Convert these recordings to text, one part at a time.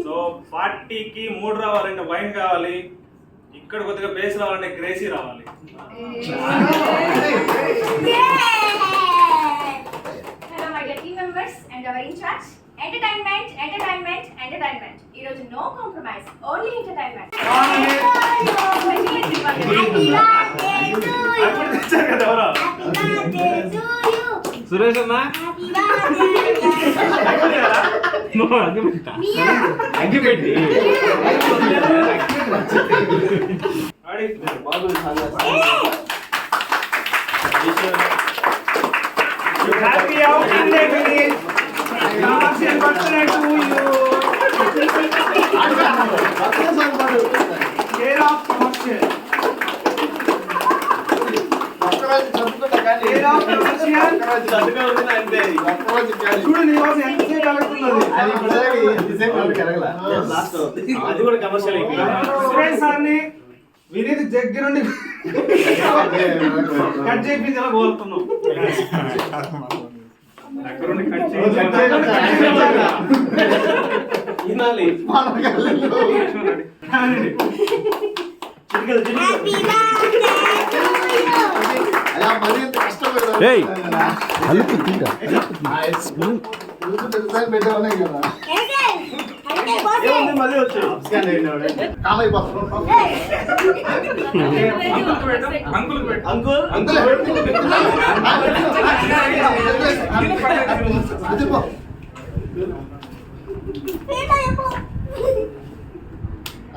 So పార్టీకి mood రావాలంటే wine కావాలి, ఇక్కడ కొద్దిగా బేస్ రావాలంటే గ్రేసీ రావాలి. Hello my dear team members and our in charge. Entertainment, entertainment, entertainment. ఈ రోజు no compromise, only entertainment. Happy birthday to you. Suresh అన్న అగ్గిపెట్టి happy outing day Vineeth. Happy birthday to you. Care of commercial. చూడు నీ కోసం ఎంతసేపు కలుగుతున్నది. అది కూడా కమర్షియల్ సురేష్ సార్ని వినీత్ దగ్గర నుండి కట్ చేయించి ఎలా కోరుతున్నాం.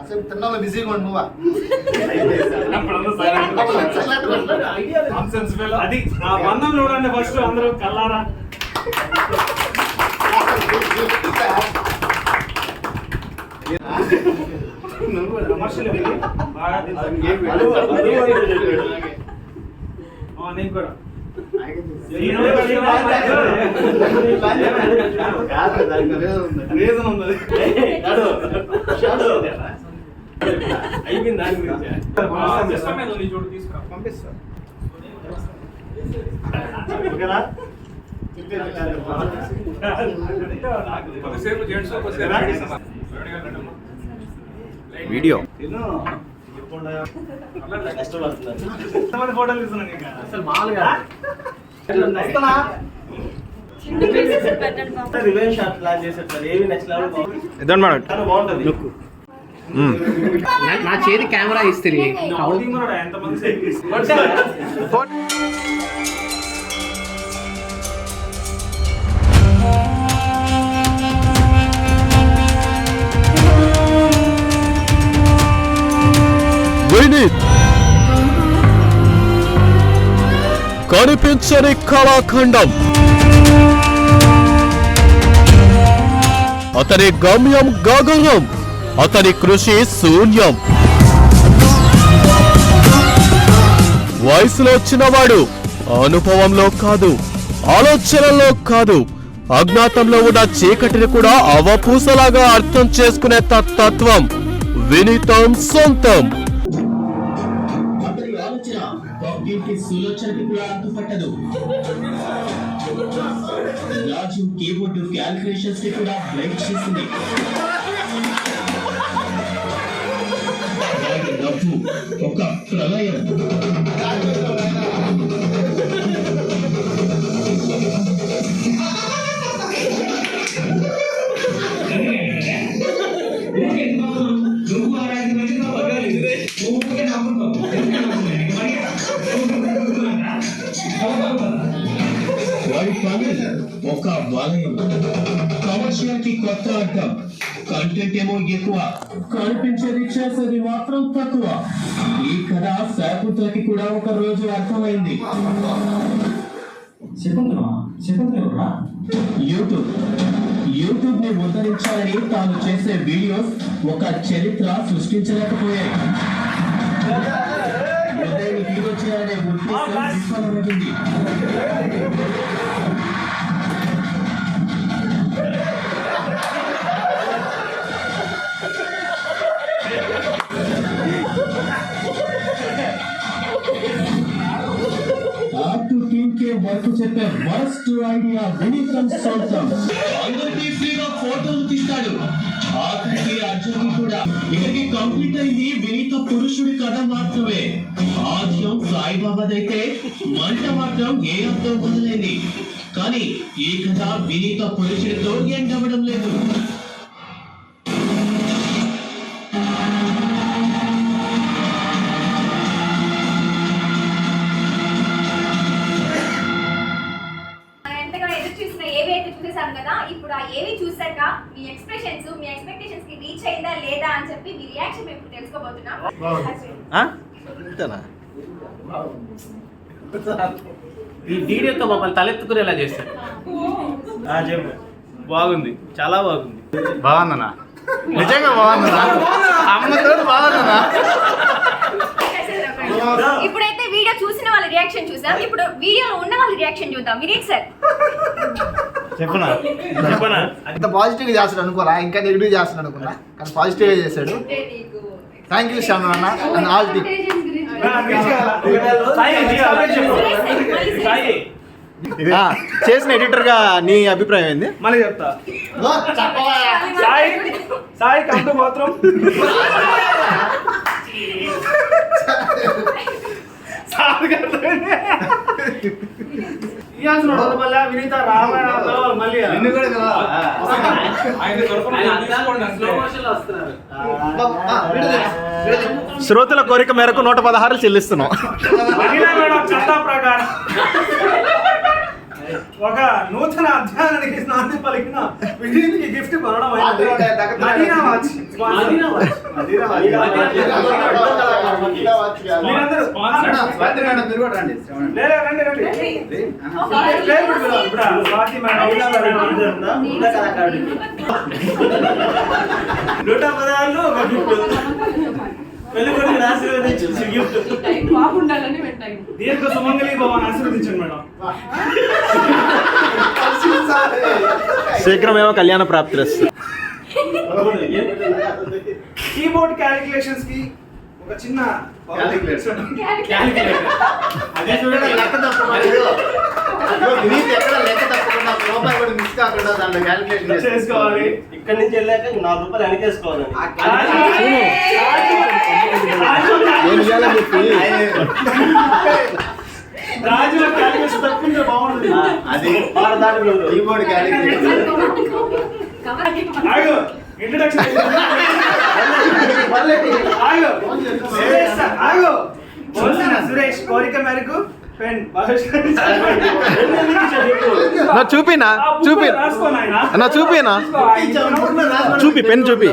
అసలు తిన్నాలో బిజీగా ఉండు నువ్వా. అది ఆ బంధం చూడండి ఫస్ట్ అందరూ కల్లారా. నేను కూడా రీజన్ ఉంది. అయిపోయింది దాని గురించి పంపిస్తా. వీడియో ఫోటోలు తీసుకున్నాను ఇంకా అసలు మామూలుగా నా చేతి కెమెరా ఇస్తుంది. వినీత్ కనిపించని కళాఖండం. అతని గమ్యం గగనం, అతని కృషి శూన్యం. వయసులో చిన్నవాడు, అనుభవంలో కాదు, ఆలోచనలో కాదు, అజ్ఞాతంలో ఉన్న చీకటిని కూడా అవపూసలాగా అర్థం చేసుకునే తత్వం వినీతం సొంతం. రాజు కీబోర్డు క్యాలిక్యులేషన్స్ ని కూడా బ్లైండ్ చేసింది. డబ్బు ఒక ప్రళయం. ఒక వలయం. కమర్షియల్ కి కొత్త అర్థం, కంటెంట్ ఏమో ఎక్కువ, కనిపించేది చేసేది మాత్రం తక్కువ. ఈ కథ శాకుంతలకి కూడా ఒక రోజు అర్థమైంది. యూట్యూబ్ ని ఉద్ధరించాలని తాను చేసే వీడియోస్ ఒక చరిత్ర సృష్టించలేకపోయాయి. హీరో చేయాలనే ఉద్దేశం విఫలమైంది. వర్క్ చెప్పే వర్స్ట్ ఐడియా వినీతం సొంతం. అందరికీ ఫ్రీగా ఫోటోలు తీస్తాడు. ఆఖరి ఇక్కడికి కంప్లీట్ అయింది వినీత పురుషుడి కథ మాత్రమే. ఆద్యం సాయిబాబాదైతే మంట మాత్రం ఏ అర్థం వదిలేది. కానీ ఈ కథ వినీత పురుషుడితో ఎండవడం లేదు. కదా, ఇప్పుడు ఆ ఏవి చూసాక మీ ఎక్స్ప్రెషన్స్ మీ ఎక్స్పెక్టేషన్స్ కి రీచ్ అయిందా లేదా అని చెప్పి మీ రియాక్షన్ మేము తెలుసుకోబోతున్నాం. ఈ వీడియోతో మమ్మల్ని తలెత్తుకునేలా చేస్తాడు. బాగుంది, చాలా బాగుంది. బాగుందన్నా, నిజంగా బాగుందన్నా, అమ్మతో బాగుందన్నా. ఇప్పుడైతే వీడియో చూసిన వాళ్ళ రియాక్షన్ చూసాం, ఇప్పుడు వీడియోలో ఉన్న వాళ్ళ రియాక్షన్ చూద్దాం. వినీత్ సార్ చెప్పనా అంత పాజిటివ్ చేస్తాడు అనుకోరా, ఇంకా నెగిటివ్ చేస్తాడు అనుకున్నా, కానీ పాజిటివ్ గా చేశాడు. థ్యాంక్ యూ శ్యామ్ అన్న అండ్ ఆల్ టీమ్. చేసిన ఎడిటర్ గా నీ అభిప్రాయం ఏంది? మళ్ళీ చెప్తా. సాయి కంటూ మాత్రం వినీత మళ్ళీ శ్రోతల కోరిక మేరకు 116 చెల్లిస్తున్నాం. చట్టా ప్రకారం ఒక నూతన అధ్యాయానికి నాంది పలికిన వినీత్కి గిఫ్ట్ కొనడం దీర్ఘ సుమంగళి భవన్ ఆశీర్వదించండి మేడం. శీఘ్రమేమో కళ్యాణ ప్రాప్తిరస్తు. కీబోర్డ్ క్యాలిక్యులేషన్స్ కి ఒక చిన్న చేసుకోవాలి. ఇక్కడ నుంచి వెళ్ళాక ₹4 వెనకేసుకోవాలి. రాజుల క్యాలిక్యులేషన్ తప్పింటే బాగుంటుంది. అది కీబోర్డ్ క్యాలిక్యులేషన్. ఇంట్రడక్షన్ సురేష్ కోరిక మేరకు పెన్ చూపినా చూపి పెన్ చూపి.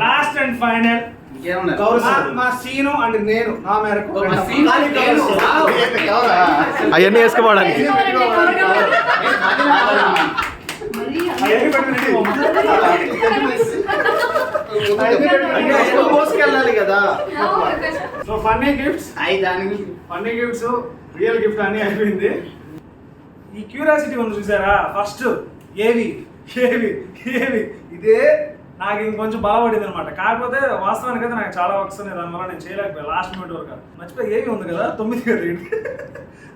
లాస్ట్ అండ్ ఫైనల్ మా సీను అండ్ నేను నా మేరకు అవన్నీ వేసుకోవడానికి మోసుకెళ్ళాలి కదా. So funny gifts real gift అన్ని అయిపోయింది. ఈ క్యూరియాసిటీ ఉంది చూసారా, ఫస్ట్ ఏవి ఇదే నాకు ఇంకొంచెం బలపడింది అనమాట. కాకపోతే వాస్తవానికి అయితే నాకు చాలా వర్క్స్ ఉన్నాయి, దానివల్ల నేను చేయలేకపోయాను లాస్ట్ మినిట్ వరకు. మర్చిపోయి ఏవి ఉంది కదా 9 కదా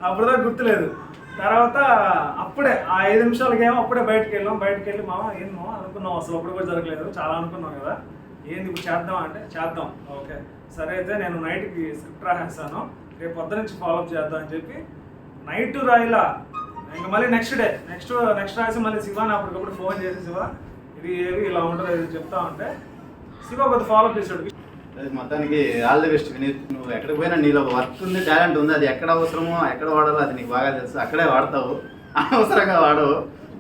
అప్పుడుదాకా గుర్తులేదు. తర్వాత అప్పుడే ఆ 5 నిమిషాలకి ఏమో అప్పుడే బయటకు వెళ్ళి మామ ఏంమో అనుకున్నాం, అసలు అప్పుడు కూడా జరగలేదు, చాలా అనుకున్నాం కదా, ఏంది ఇప్పుడు చేద్దాం అంటే చేద్దాం. ఓకే సరే అయితే నేను నైట్కి స్క్రిప్ట్ రాసేస్తాను, రేపు పొద్దు నుంచి ఫాలోఅప్ చేద్దాం అని చెప్పి నైట్ రాయిలా ఇంకా మళ్ళీ నెక్స్ట్ రాసి మళ్ళీ శివాని అప్పటికప్పుడు ఫోన్ చేసి శివ ఇది ఏవి ఇలా ఉంటుంది ఇది చెప్తా ఉంటే శివ కొద్ది ఫాలోఅప్ చేసాడు. మొత్తానికి ఆల్ ది బెస్ట్ వినీత్. నువ్వు ఎక్కడికి పోయినా నీలో వర్క్ ఉంది, టాలెంట్ ఉంది, అది ఎక్కడ అవసరమో ఎక్కడ వాడాలో అది నీకు బాగా తెలుసు, అక్కడే వాడతావు, అనవసరంగా వాడవు.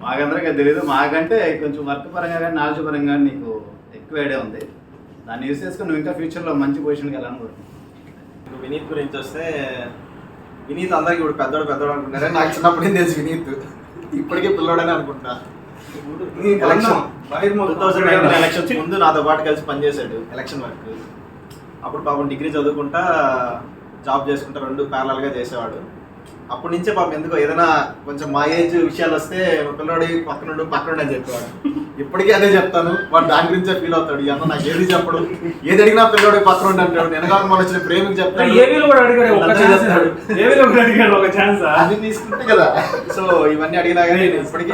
మాకందరికీ తెలియదు, మాకంటే కొంచెం వర్క్ పరంగా కానీ నాలెడ్జ్ పరంగా కానీ నీకు ఎక్కువ ఐడియా ఉంది. దాన్ని యూస్ చేసుకుని నువ్వు ఇంకా ఫ్యూచర్లో మంచి పొజిషన్కి వెళ్ళాలని కోరుకుంటున్నాను. వినీత్ గురించి వస్తే వినీత్ అందరికి ఇప్పుడు పెద్దోడు అనుకుంటారా? నాకు చిన్నప్పుడు తెలుసు వినీత్, ఇప్పటికే పిల్లోడని అనుకుంటా. ఎలక్షన్స్ ముందు నాతో పాటు కలిసి పనిచేశాడు ఎలక్షన్ వర్క్. అప్పుడు పాపం డిగ్రీ చదువుకుంటా జాబ్ చేసుకుంటా 2 ప్యారలల్గా చేసేవాడు. అప్పటి నుంచే పాపం ఎందుకో ఏదైనా కొంచెం మా ఏజ్ విషయాలు వస్తే పిల్లడి పక్కనుండి అని చెప్పేవాడు. ఇప్పటికీ అదే చెప్తాను, వాడు దాని గురించే ఫీల్ అవుతాడు. అన్న నాకు ఏది చెప్పడు, ఏది అడిగినా పిల్లడి పక్కనుండి అంటాడు. వెనకాల మన వచ్చిన ప్రేమికి చెప్తాడు. అది తీసుకుంటే కదా. సో ఇవన్నీ అడిగినా కానీ ఇప్పటికీ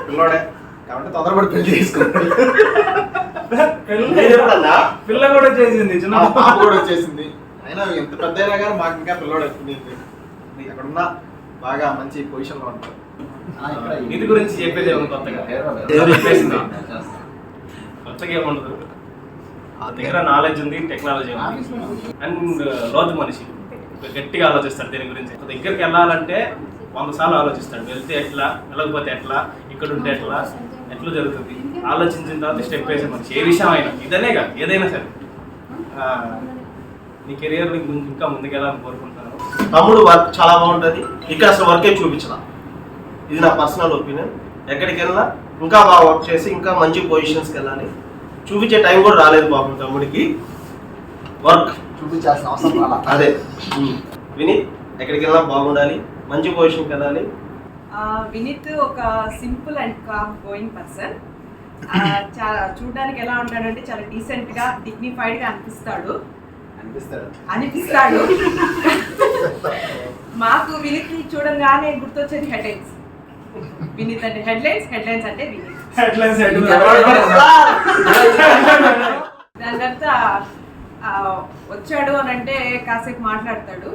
పిల్లోడే కాబట్టి తొందరపడి పెళ్లి చేసుకుంటాడు. పిల్ల కూడా చేసింది, చిన్న పాప కూడా వచ్చేసింది. అయినా ఎంత పెద్ద అయినా కానీ మాకు ఇంకా పిల్లోడు అక్కడున్నా బాగా మంచి పొజిషన్ లో ఉంటారు. ఇది గురించి చెప్పేది ఏమో కొత్తగా కొత్తగా ఏముండదు. ఆ దగ్గర నాలెడ్జ్ ఉంది, టెక్నాలజీ ఉంది, అండ్ లోతు మనిషి గట్టిగా ఆలోచిస్తాడు దీని గురించి. దగ్గరికి వెళ్ళాలంటే 100 సార్లు ఆలోచిస్తాడు. వెళ్తే ఎట్లా, వెళ్ళకపోతే ఎట్లా, ఇక్కడ ఉంటే ఎట్లా జరుగుతుంది ఆలోచించిన తర్వాత స్టెప్ వేసే మనిషి. ఏ విషయం అయినా ఇదనే కాదు, ఏదైనా సరే. నీ కెరియర్ ఇంకా ముందుకెళ్ళాలని కోరుకుంటాను. తమ్ముడు వర్క్ చాలా బాగుంటుంది. ఇక్కడ అసలు వర్కే చూపించిన, ఇది నా పర్సనల్ ఒపీనియన్. ఎక్కడికి వెళ్ళినా ఇంకా బాగా వర్క్ చేసి ఇంకా మంచి పొజిషన్స్కి వెళ్ళాలి. చూపించే టైం కూడా రాలేదు పాపం తమ్ముడికి. వర్క్ చూపించాల్సిన అవసరం రాలా. అదే వినీత్ ఎక్కడికి వెళ్ళినా బాగుండాలి, మంచి పొజిషన్కి వెళ్ళాలి. వినీత్ ఒక simple and calm going person. చాలా చూడడానికి ఎలా ఉంటాడంటే చాలా డీసెంట్గా, డిగ్నిఫైడ్గా అనిపిస్తాడు. మాకు వినీత్ చూడంగానే గుర్తొచ్చేది హెడ్లైన్స్. వినీత్ అంటే హెడ్లైన్స్ అంటే వినీత్. దాని తర్వాత వచ్చాడు అని అంటే కాసేపు మాట్లాడతాడు.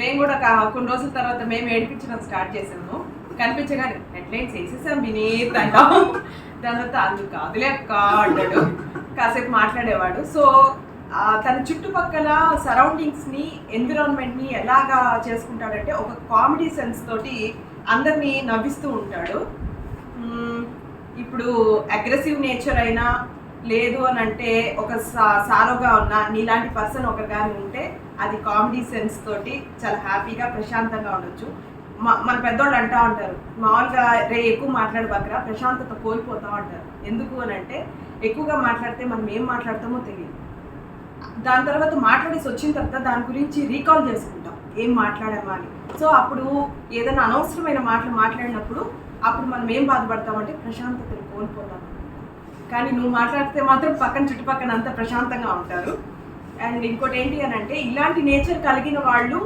మేము కూడా కొన్ని రోజుల తర్వాత మేము ఏడిపించడం స్టార్ట్ చేసాము. కనిపించగానే హెడ్లైన్స్ వేసేసాం వినీత్ అంటాం. దాని తర్వాత అందుకు కాదులే అక్క అంటాడు. కాసేపు మాట్లాడేవాడు. సో తన చుట్టుపక్కల సరౌండింగ్స్ని, ఎన్విరాన్మెంట్ని ఎలాగా చేసుకుంటాడంటే ఒక కామెడీ సెన్స్ తోటి అందరినీ నవ్విస్తూ ఉంటాడు. ఇప్పుడు అగ్రెసివ్ నేచర్ అయినా లేదు అని అంటే ఒక సారోగా ఉన్న నీలాంటి పర్సన్ ఒక కానీ ఉంటే అది కామెడీ సెన్స్ తోటి చాలా హ్యాపీగా ప్రశాంతంగా ఉండొచ్చు. మన పెద్దోళ్ళు అంటూ ఉంటారు మామూలుగా ఎక్కువ మాట్లాడబాకరా ప్రశాంతత కోల్పోతూ ఉంటారు. ఎందుకు అని అంటే ఎక్కువగా మాట్లాడితే మనం ఏం మాట్లాడతామో తెలియదు. దాని తర్వాత మాట్లాడేసి వచ్చిన తర్వాత దాని గురించి రీకాల్ చేసుకుంటాం ఏం మాట్లాడామా అని. సో అప్పుడు ఏదైనా అనవసరమైన మాటలు మాట్లాడినప్పుడు అప్పుడు మనం ఏం బాధపడతామంటే ప్రశాంతతను కోల్పోతాం. కానీ నువ్వు మాట్లాడితే మాత్రం చుట్టుపక్కన అంతా ప్రశాంతంగా ఉంటారు. అండ్ ఇంకోటి ఏంటి అని అంటే ఇలాంటి నేచర్ కలిగిన వాళ్ళు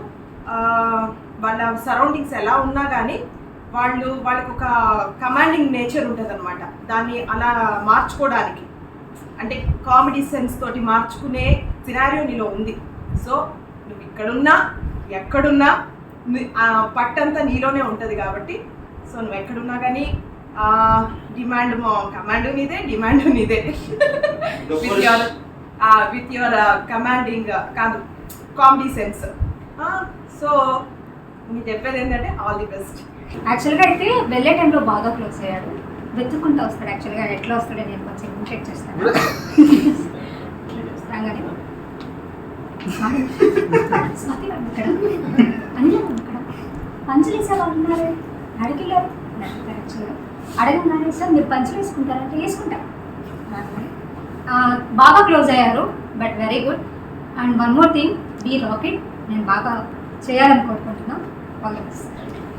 వాళ్ళ సరౌండింగ్స్ ఎలా ఉన్నా కానీ వాళ్ళకి ఒక కమాండింగ్ నేచర్ ఉంటుంది అనమాట. దాన్ని అలా మార్చుకోవడానికి అంటే కామెడీ సెన్స్ తోటి మార్చుకునే సినారియో నీలో ఉంది. సో నువ్వు ఇక్కడున్నా ఎక్కడున్నా పట్టంతా నీలోనే ఉంటుంది కాబట్టి సో నువ్వు ఎక్కడున్నా కానీ కమాండ్ నీదే, డిమాండ్ నీదే. విత్ యువర్ కమాండింగ్ కాదు కామెడీ సెన్స్. సో మీకు చెప్పేది ఏంటంటే ఆల్ ది బెస్ట్. యాక్చువల్గా అయితే వెళ్ళే టైంలో బాగా క్లోజ్ అయ్యాడు. వెతుక్కుంటూ వస్తాడు. యాక్చువల్గా ఎట్లా వస్తాడో నేను కొంచెం చెక్ చేస్తాను. రాగానే స్వాతి ఇక్కడ అన్నీ ఇక్కడ పంచులు వేసే వాళ్ళు ఉన్నారే అడిగిలేరు యాక్చువల్గా అడగగానే సార్ మీరు పంచులు వేసుకుంటారంటే వేసుకుంటారు. బాగా క్లోజ్ అయ్యారు. But very good. And one more thing, be rocket. నేను బాగా చేయాలని కోరుకుంటున్నాను.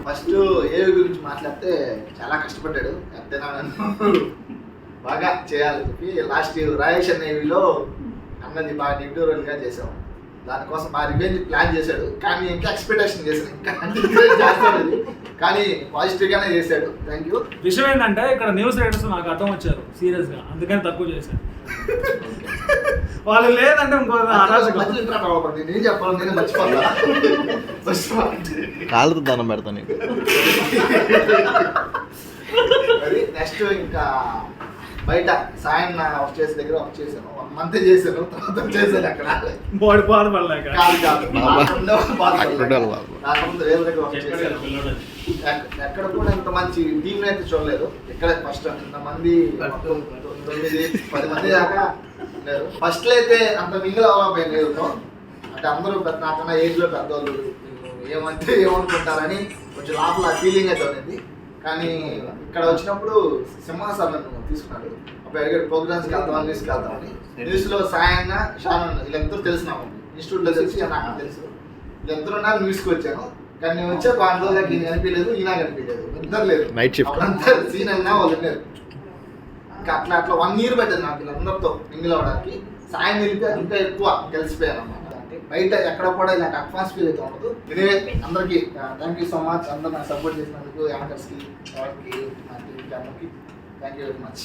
ఫస్ట్ ఏవి గురించి మాట్లాడితే చాలా కష్టపడ్డాడు. అంతేనా బాగా చేయాలని చెప్పి లాస్ట్ రాయేష్ నేవీలో అన్నది బాగా నెగిటివ్ రోల్గా చేసాం. దానికోసం మా రివెంజ్ ప్లాన్ చేశాడు. కానీ ఇంకా ఎక్స్పెక్టేషన్ చేశాడు, ఇంకా చేస్తాడు. కానీ పాజిటివ్గానే చేశాడు. Thank you. విషయం ఏంటంటే ఇక్కడ న్యూస్ రైటర్స్ నాకు అర్థం వచ్చారు సీరియస్గా, అందుకని తక్కువ చేశాను. వాళ్ళు లేదంటే ఇంకో నేను చెప్పాలి, నేను మర్చిపోతా. కాళ్ళతో దండం పెడతాను. అది నెక్స్ట్ ఇంకా బయట సాయం వర్క్ చేసే దగ్గర వర్క్ చేశాను. 1 month చేశాను. తర్వాత చేశాను అక్కడ బాడీ బాధపడలేక ఎక్కడ కూడా ఇంత మంచి టీం అయితే చూడలేదు. ఇక్కడ ఫస్ట్ ఇంతమంది 9-10 మంది దాకా లేరు. ఫస్ట్ అయితే అంత మింగిల్ అవ్వలేదు. అంటే అందరూ నాకన్నా ఏజ్ లో పెద్దవాళ్ళు ఏమంటే ఏమనుకుంటారని కొంచెం లోపల ఫీలింగ్ అయితే ఉంది. కానీ ఇక్కడ వచ్చినప్పుడు సింహాసార్ నన్ను తీసుకున్నాడు. అప్పుడు అడిగాడు ప్రోగ్రామ్స్కి వెళ్తామని, న్యూస్కి వెళ్తామని. న్యూస్లో సాయంగా షానన్ వీళ్ళందరూ తెలిసినాము. ఇన్స్టిట్యూట్లో తెలిసి నాకు తెలుసు. వీళ్ళందరూ ఉన్నారు. న్యూస్కి వచ్చాను. కానీ నేను వచ్చే 5 రోజులకి ఈయన కనిపించలేదు, ఈయన కనిపించలేదు, ఇద్దరు లేదు. నైట్ షిఫ్ట్ అంతా సీన్ అయినా వాళ్ళు లేరు. ఇంకా అట్లా 1 year పెట్టింది నాకు వీళ్ళందరితో మింగిల్ అవ్వడానికి. సాయం వెళ్తే ఇంకా ఎక్కువ కలిసిపోయాను అన్నమాట. అంటే బయట ఎక్కడ కూడా ఇలాంటి అట్మాస్ఫియర్ అయితే ఉండదు. Vineeth అందరికీ థ్యాంక్ యూ సో మచ్. అందరూ నాకు సపోర్ట్ చేసినందుకు, యాంకర్స్కి, ఎవరికి, నా టీంకి, అందరికీ థ్యాంక్ యూ వెరీ మచ్.